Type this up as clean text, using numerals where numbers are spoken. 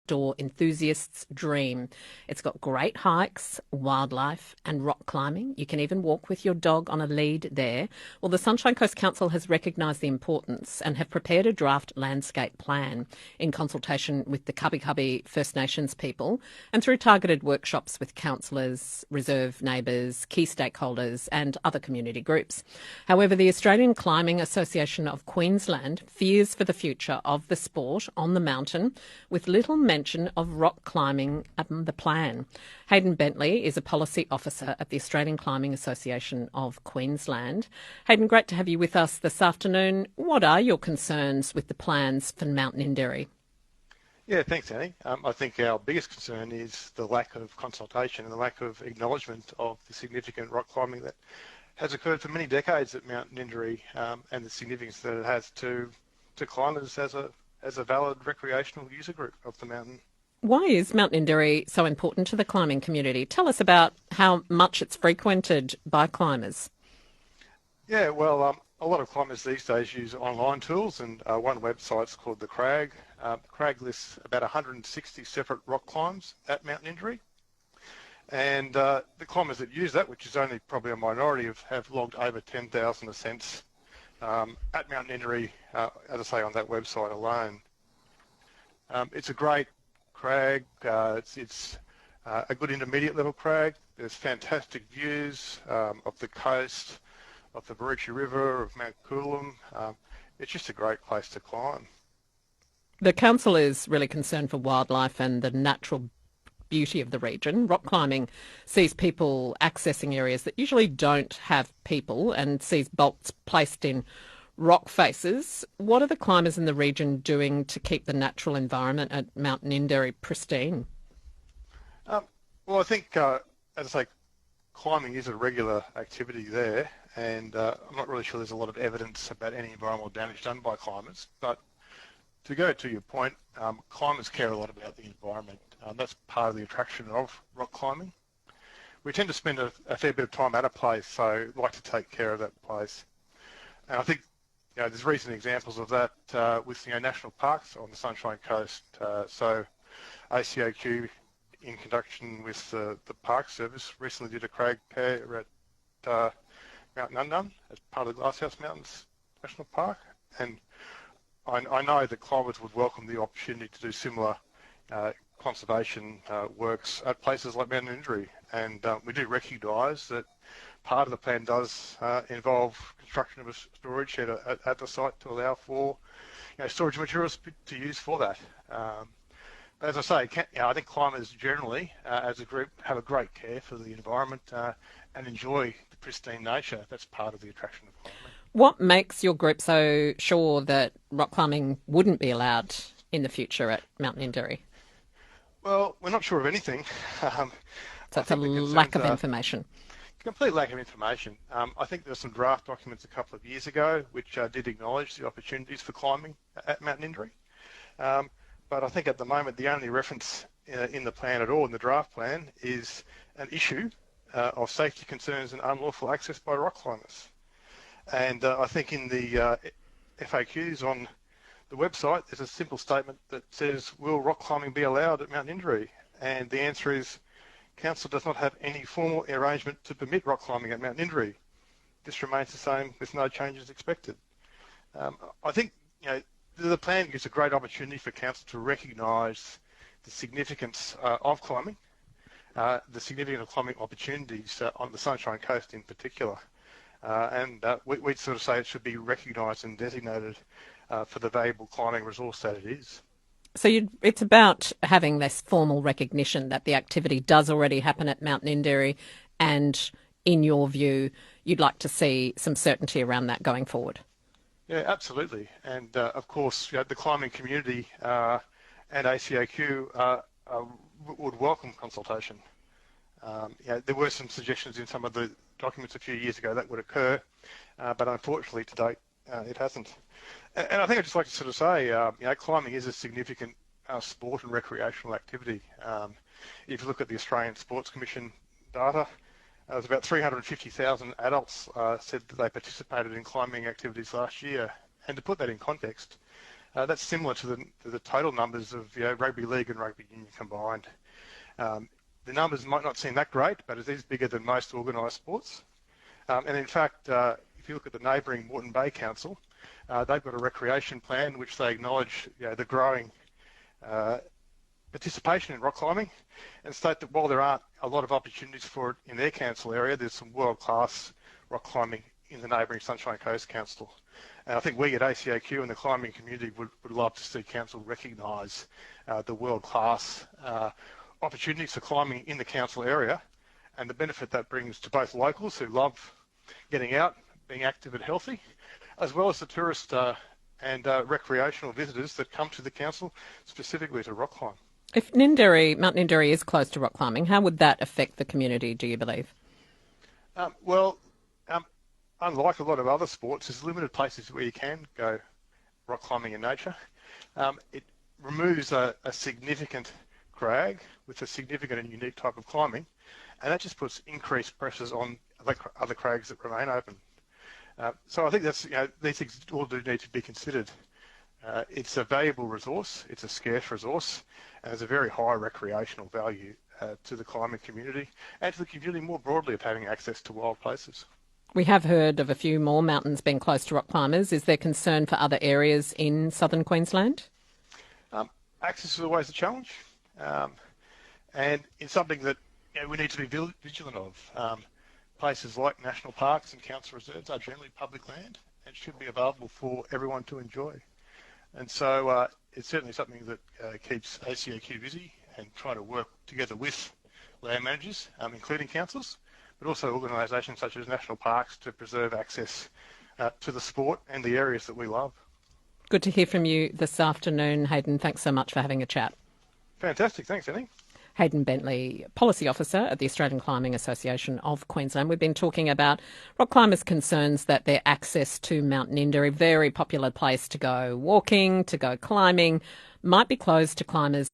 outdoor enthusiast's dream. It's got great hikes, wildlife and rock climbing. You can even walk with your dog on a lead there. Well, the Sunshine Coast Council has recognised the importance and have prepared a draft landscape plan in consultation with the Cubby Cubby First Nations people and through targeted workshops with councillors, reserve neighbours, key stakeholders and other community groups. However, the Australian Climbing Association of Queensland fears for the future of the sport on the mountain, with little mention of rock climbing in the plan. Hayden Bentley is a policy officer at the Australian Climbing Association of Queensland. Hayden, great to have you with us this afternoon. What are your concerns with the plans for Mount Ninderry? Yeah, thanks, Annie. I think our biggest concern is the lack of consultation and the lack of acknowledgement of the significant rock climbing that has occurred for many decades at Mount Ninderry, and the significance that it has to climbers as a valid recreational user group of the mountain. Why is Mount Ninderry so important to the climbing community? Tell us about how much it's frequented by climbers. Yeah, well, a lot of climbers these days use online tools, and one website's called the ACAQ. The ACAQ lists about 160 separate rock climbs at Mount Ninderry. And the climbers that use that, which is only probably a minority, have logged over 10,000 ascents at Mount Ninderry, as I say, on that website alone. It's a great crag. It's a good intermediate level crag. There's fantastic views of the coast, of the Baruchi River, of Mount Coolum. It's just a great place to climb. The council is really concerned for wildlife and the natural beauty of the region. Rock climbing sees people accessing areas that usually don't have people and sees bolts placed in rock faces. What are the climbers in the region doing to keep the natural environment at Mount Ninderry pristine? Well, I think, as I say, climbing is a regular activity there, and I'm not really sure there's a lot of evidence about any environmental damage done by climbers. But to go to your point, climbers care a lot about the environment. That's part of the attraction of rock climbing. We tend to spend a fair bit of time at a place, so like to take care of that place. And I think there's recent examples of that with national parks on the Sunshine Coast. So ACAQ, in conjunction with the Park Service, recently did a crag pair at Mount Ninderry as part of the Glasshouse Mountains National Park. And I know that climbers would welcome the opportunity to do similar conservation works at places like Mount Ninderry, and we do recognise that part of the plan does involve construction of a storage shed at the site to allow for storage materials to use for that. But as I say, I think climbers generally, as a group, have a great care for the environment and enjoy the pristine nature. That's part of the attraction of climbing. What makes your group so sure that rock climbing wouldn't be allowed in the future at Mount Ninderry? Well, we're not sure of anything. So it's a lack of information. Complete lack of information. I think there were some draft documents a couple of years ago which did acknowledge the opportunities for climbing at Mount Ninderry. But I think at the moment the only reference in the plan at all, in the draft plan, is an issue of safety concerns and unlawful access by rock climbers. And I think in the FAQs on the website, there's a simple statement that says, will rock climbing be allowed at Mount Ninderry? And the answer is, Council does not have any formal arrangement to permit rock climbing at Mount Ninderry. This remains the same with no changes expected. I think the plan gives a great opportunity for Council to recognise the significance of climbing, the significant of climbing opportunities on the Sunshine Coast in particular. And we'd sort of say it should be recognised and designated for the valuable climbing resource that it is. So it's about having this formal recognition that the activity does already happen at Mount Ninderry, and in your view, you'd like to see some certainty around that going forward. Yeah, absolutely. And of course, the climbing community and ACAQ would welcome consultation. There were some suggestions in some of the documents a few years ago that would occur, but unfortunately to date it hasn't. And I think I'd just like to sort of say, climbing is a significant sport and recreational activity. If you look at the Australian Sports Commission data, there's about 350,000 adults said that they participated in climbing activities last year. And to put that in context, That's similar to the total numbers of rugby league and rugby union combined. The numbers might not seem that great, but it is bigger than most organised sports. And in fact, if you look at the neighbouring Moreton Bay Council, they've got a recreation plan which they acknowledge the growing participation in rock climbing, and state that while there aren't a lot of opportunities for it in their council area, there's some world-class rock climbing in the neighbouring Sunshine Coast Council. And I think we at ACAQ and the climbing community would love to see council recognise the world-class opportunities for climbing in the council area, and the benefit that brings to both locals who love getting out, being active and healthy, as well as the tourist and recreational visitors that come to the council specifically to rock climb. If Mount Ninderry is close to rock climbing, how would that affect the community, do you believe? Unlike a lot of other sports, there's limited places where you can go rock climbing in nature. It removes a significant crag with a significant and unique type of climbing, and that just puts increased pressures on other crags that remain open. So I think that's these things all do need to be considered. It's a valuable resource, it's a scarce resource, and there's a very high recreational value to the climbing community and to the community more broadly of having access to wild places. We have heard of a few more mountains being close to rock climbers. Is there concern for other areas in southern Queensland? Access is always a challenge, and it's something that we need to be vigilant of. Places like national parks and council reserves are generally public land and should be available for everyone to enjoy. And so it's certainly something that keeps ACAQ busy and trying to work together with land managers, including councils, but also organisations such as national parks to preserve access to the sport and the areas that we love. Good to hear from you this afternoon, Hayden. Thanks so much for having a chat. Fantastic. Thanks, Annie. Hayden Bentley, Policy Officer at the Australian Climbing Association of Queensland. We've been talking about rock climbers' concerns that their access to Mount Ninderry, a very popular place to go walking, to go climbing, might be closed to climbers